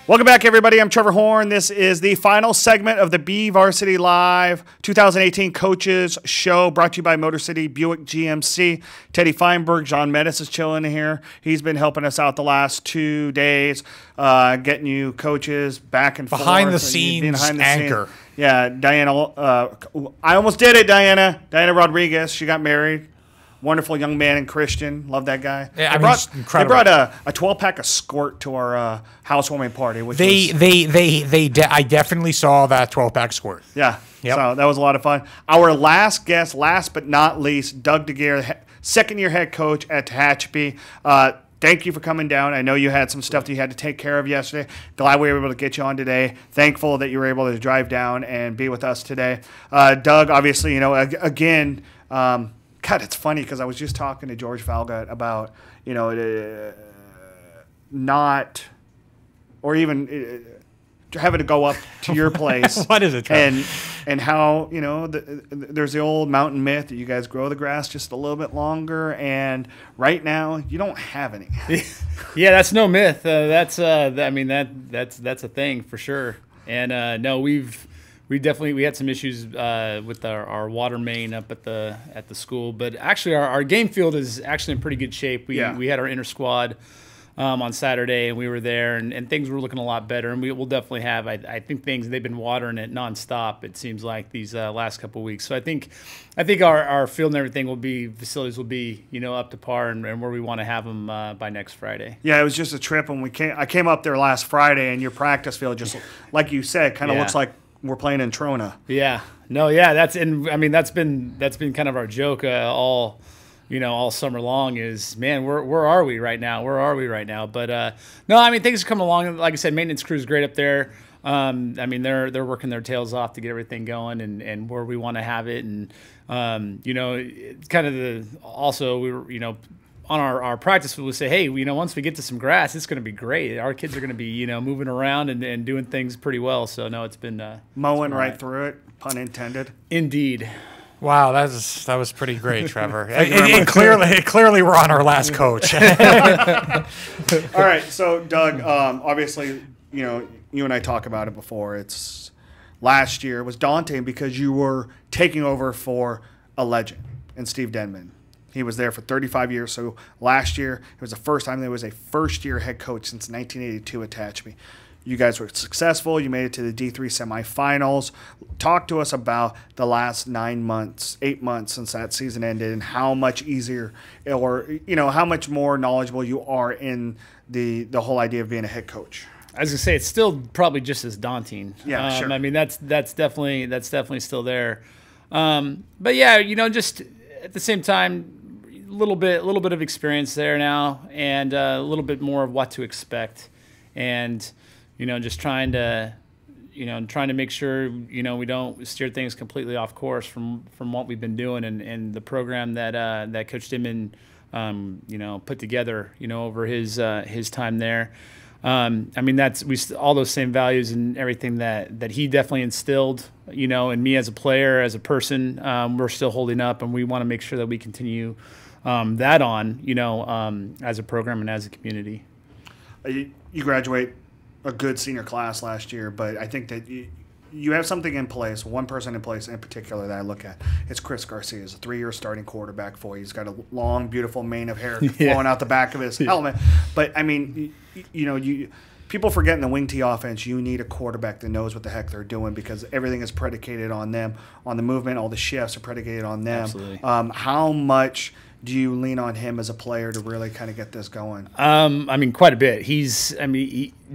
Welcome back, everybody. I'm Trevor Horn. This is the final segment of the BVarsity Live 2018 Coaches Show, brought to you by Motor City Buick GMC. Teddy Feinberg, John Metis is chilling here. He's been helping us out the last 2 days, getting you coaches back and forth. Behind the scenes anchor. Yeah, Diana. I almost did it, Diana. Diana Rodriguez. She got married. Wonderful young man and Christian. Love that guy. Yeah, They incredible. brought a 12-pack of squirt to our housewarming party. Which I definitely saw that 12-pack squirt. Yeah. Yep. So that was a lot of fun. Our last guest, last but not least, Doug DeGeer, second-year head coach at Tehachapi. Thank you for coming down. I know you had some stuff that you had to take care of yesterday. Glad we were able to get you on today. Thankful that you were able to drive down and be with us today. Doug, obviously, again, God, it's funny because I was just talking to George Falgut about, not, or even having to go up to your place. What is it, Trevor? And how, there's the old mountain myth that you guys grow the grass just a little bit longer, and right now you don't have any. Yeah, that's no myth. That's a thing for sure. And no, we had some issues with our water main up at the school, but actually our game field is actually in pretty good shape. We had our inter squad on Saturday, and we were there, and things were looking a lot better. And we'll definitely have. I think they've been watering it nonstop. It seems like these last couple of weeks. So I think our field and everything facilities will be up to par and where we want to have them by next Friday. Yeah, it was just a trip, and I came up there last Friday, and your practice field just like you said kind of looks like we're playing in Trona. Yeah. No, yeah, that's been kind of our joke all summer long is, man, where are we right now? Where are we right now? But no, things are coming along. Like I said, maintenance crew's great up there. They're working their tails off to get everything going and where we want to have it. And it's kind of also we were, on our practice, we'll say, hey, once we get to some grass, it's going to be great. Our kids are going to be, moving around and doing things pretty well. So, no, it's been mowing right through it, pun intended. Indeed. Wow, that was pretty great, Trevor. Clearly, we're on our last coach. All right, so Doug, obviously, you and I talked about it before. It's last year was daunting because you were taking over for a legend in Steve Denman. He was there for 35 years. So last year, it was the first time there was a first-year head coach since 1982 at Tehachapi. You guys were successful. You made it to the D3 semifinals. Talk to us about the last 8 months since that season ended, and how much easier, or how much more knowledgeable you are in the whole idea of being a head coach. I was gonna say it's still probably just as daunting. Yeah, sure. That's definitely still there. But yeah, just at the same time, a little bit of experience there now, and a little bit more of what to expect, and just trying to make sure we don't steer things completely off course from what we've been doing and the program that Coach Dimon put together over his time there. That's all those same values and everything that he definitely instilled in me as a player, as a person. We're still holding up, and we want to make sure that we continue that on as a program and as a community. You graduate a good senior class last year, but I think that you have something in place, one person in place in particular that I look at. It's Chris Garcia. He's a 3-year starting quarterback for you. He's got a long, beautiful mane of hair flowing out the back of his helmet. But, people forget in the wing tee offense, you need a quarterback that knows what the heck they're doing, because everything is predicated on them, on the movement. All the shifts are predicated on them. Absolutely. How much do you lean on him as a player to really kind of get this going? Quite a bit.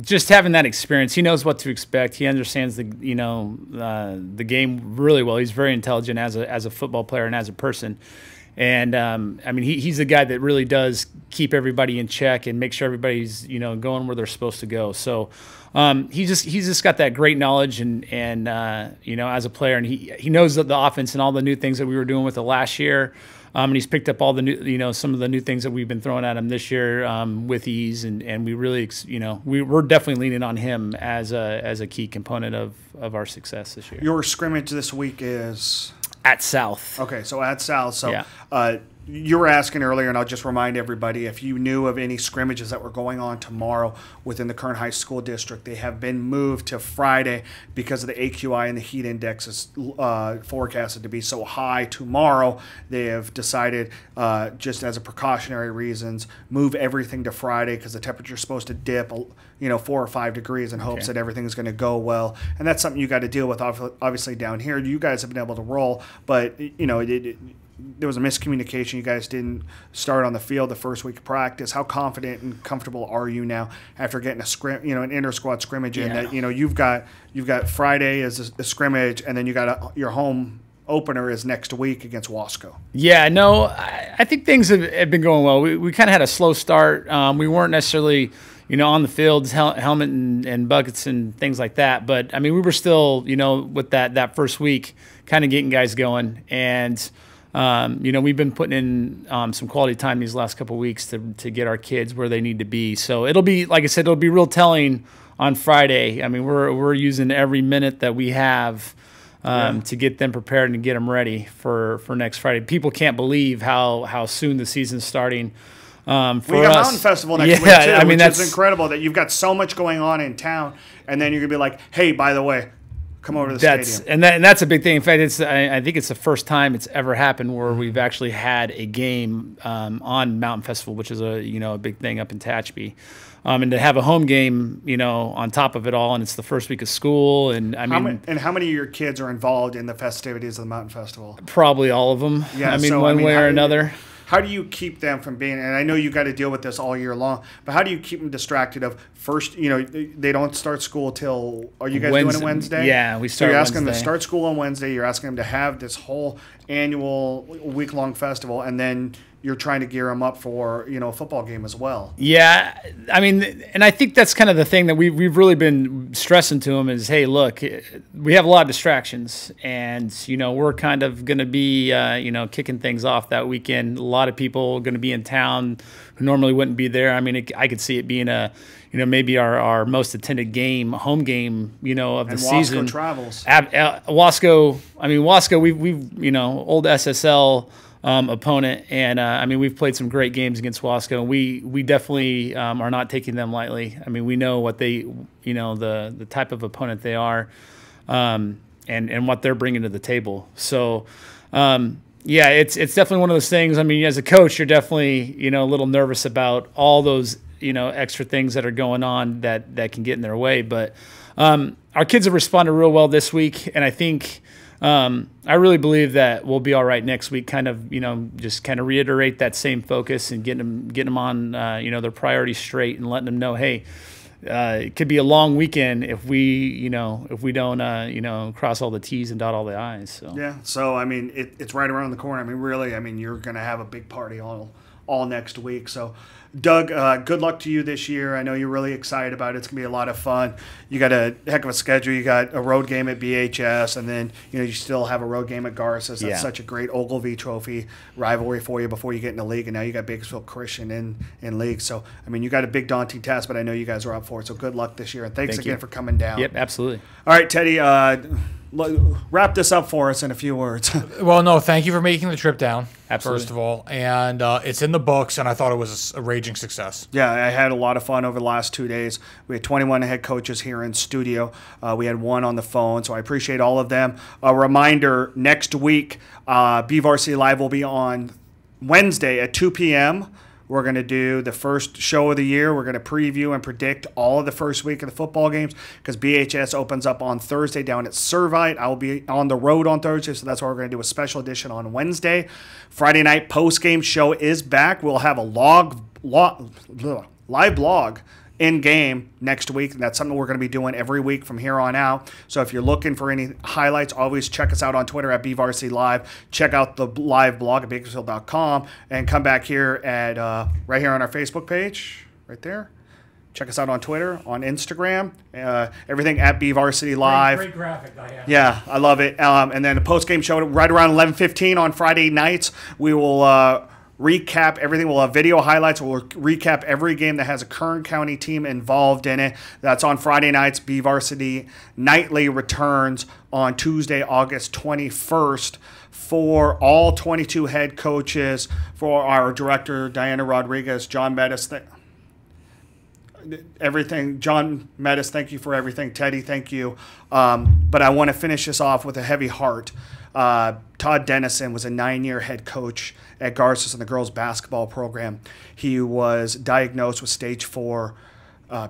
Just having that experience, he knows what to expect. He understands the game really well. He's very intelligent as a football player and as a person. And he's the guy that really does keep everybody in check and make sure everybody's going where they're supposed to go. So he's just got that great knowledge and as a player, and he knows the offense and all the new things that we were doing with it last year. And he's picked up all the new, some of the new things that we've been throwing at him this year with ease, and we really, we're definitely leaning on him as a key component of our success this year. Your scrimmage this week is at South. Okay, so at South. So yeah. you were asking earlier, and I'll just remind everybody, if you knew of any scrimmages that were going on tomorrow within the Kern High School District, they have been moved to Friday because of the AQI and the heat index is forecasted to be so high tomorrow. They have decided, just as a precautionary reasons, move everything to Friday because the temperature is supposed to dip 4 or 5 degrees in hopes that everything's going to go well. And that's something you got to deal with. Obviously down here, you guys have been able to roll, but there was a miscommunication. You guys didn't start on the field the first week of practice. How confident and comfortable are you now after getting an inter-squad scrimmage in that you've got Friday as a scrimmage, and then you got your home opener is next week against Wasco? Yeah, no, I think things have been going well. We kind of had a slow start. We weren't necessarily on the fields, helmet and buckets and things like that. But I mean, we were still with that first week kind of getting guys going. And we've been putting in some quality time these last couple of weeks to get our kids where they need to be. So it'll be, like I said, it'll be real telling on Friday. I mean, we're using every minute that we have to get them prepared and get them ready for next Friday. People can't believe how soon the season's starting. We got Mountain Festival next week too, which is incredible that you've got so much going on in town, and then you're gonna be like, hey, by the way, come over to the stadium. And that's a big thing. In fact, I think it's the first time it's ever happened where we've actually had a game on Mountain Festival, which is a big thing up in Tehachapi. And to have a home game, on top of it all, and it's the first week of school, and how many of your kids are involved in the festivities of the Mountain Festival? Probably all of them. Yeah, one way or another. How do you keep them from being, and I know you got to deal with this all year long, but how do you keep them distracted of first, they don't start school till, are you guys doing it Wednesday? Yeah, we start So you're asking them to start school on Wednesday, you're asking them to have this whole annual week-long festival, and then you're trying to gear them up for, a football game as well. Yeah, I mean, and I think that's kind of the thing that we've really been stressing to them is, hey, look, we have a lot of distractions, and, we're kind of going to be, kicking things off that weekend. A lot of people are going to be in town who normally wouldn't be there. I mean, I could see it being maybe our most attended game, home game, of the season. Wasco travels. Wasco, we've old SSL opponent, and we've played some great games against Wasco, and we definitely are not taking them lightly. I mean, we know what they, the type of opponent they are, and what they're bringing to the table. So, it's definitely one of those things. I mean, as a coach, you're definitely a little nervous about all those extra things that are going on that can get in their way. But our kids have responded real well this week, and I think. I really believe that we'll be all right next week. Kind of, just kind of reiterate that same focus and getting them on, their priorities straight and letting them know, hey, it could be a long weekend if we don't, cross all the T's and dot all the I's. So yeah. So I mean, it's right around the corner. I mean, really, you're going to have a big party all next week. So. Doug, good luck to you this year. I know you're really excited about it. It's going to be a lot of fun. You got a heck of a schedule. You got a road game at BHS, and then you still have a road game at Garcia. That's such a great Ogilvy Trophy rivalry for you before you get in the league, and now you got Bakersfield Christian in league. So, you got a big daunting task, but I know you guys are up for it. So good luck this year, and thanks again for coming down. Yep, absolutely. All right, Teddy, wrap this up for us in a few words. Well, no, thank you for making the trip down. Absolutely. First of all, and it's in the books, and I thought it was a raging success. Yeah, I had a lot of fun over the last 2 days. We had 21 head coaches here in studio. We had one on the phone, so I appreciate all of them. A reminder, next week, BVarsity Live will be on Wednesday at 2 p.m., We're going to do the first show of the year. We're going to preview and predict all of the first week of the football games because BHS opens up on Thursday down at Servite. I'll be on the road on Thursday, so that's why we're going to do a special edition on Wednesday. Friday night postgame show is back. We'll have a live blog in game next week, and that's something we're going to be doing every week from here on out. So if you're looking for any highlights, always check us out on Twitter at BVarsity Live. Check out the live blog at Bakersfield.com and come back here at right here on our Facebook page, right there. Check us out on Twitter, on Instagram, everything at BVarsity Live. Great graphic, Diane. Yeah, I love it. And then the post-game show right around 11:15 on Friday nights. We will recap everything. We'll have video highlights. We'll recap every game that has a Kern County team involved in it. That's on Friday nights. BVarsity Nightly returns on Tuesday, August 21st for all 22 head coaches, for our director, Diana Rodriguez, John Metis, everything. John Metis, thank you for everything. Teddy, thank you. But I want to finish this off with a heavy heart. Todd Dennison was a 9-year head coach at Garcia in the girls basketball program. He was diagnosed with stage 4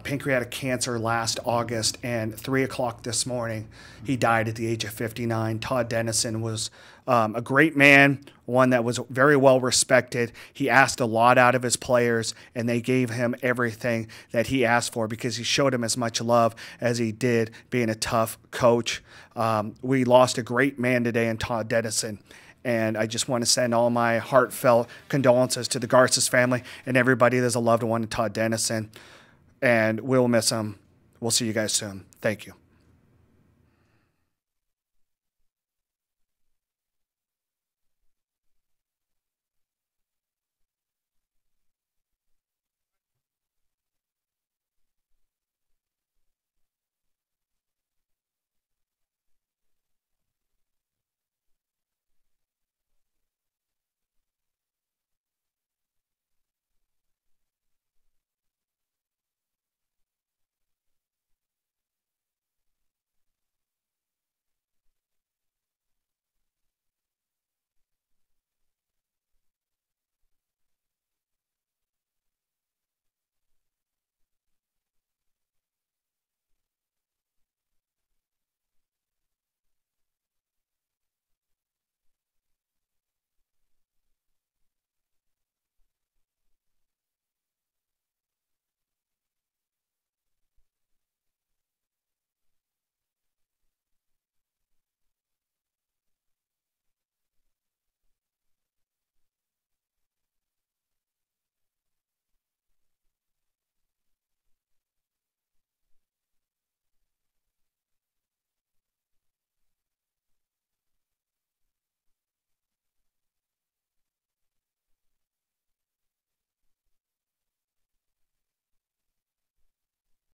pancreatic cancer last August, and 3 o'clock this morning, he died at the age of 59. Todd Dennison was a great man, one that was very well respected. He asked a lot out of his players, and they gave him everything that he asked for because he showed him as much love as he did being a tough coach. We lost a great man today in Todd Dennison, and I just want to send all my heartfelt condolences to the Garces family and everybody that's a loved one in Todd Dennison. And we'll miss him. We'll see you guys soon. Thank you.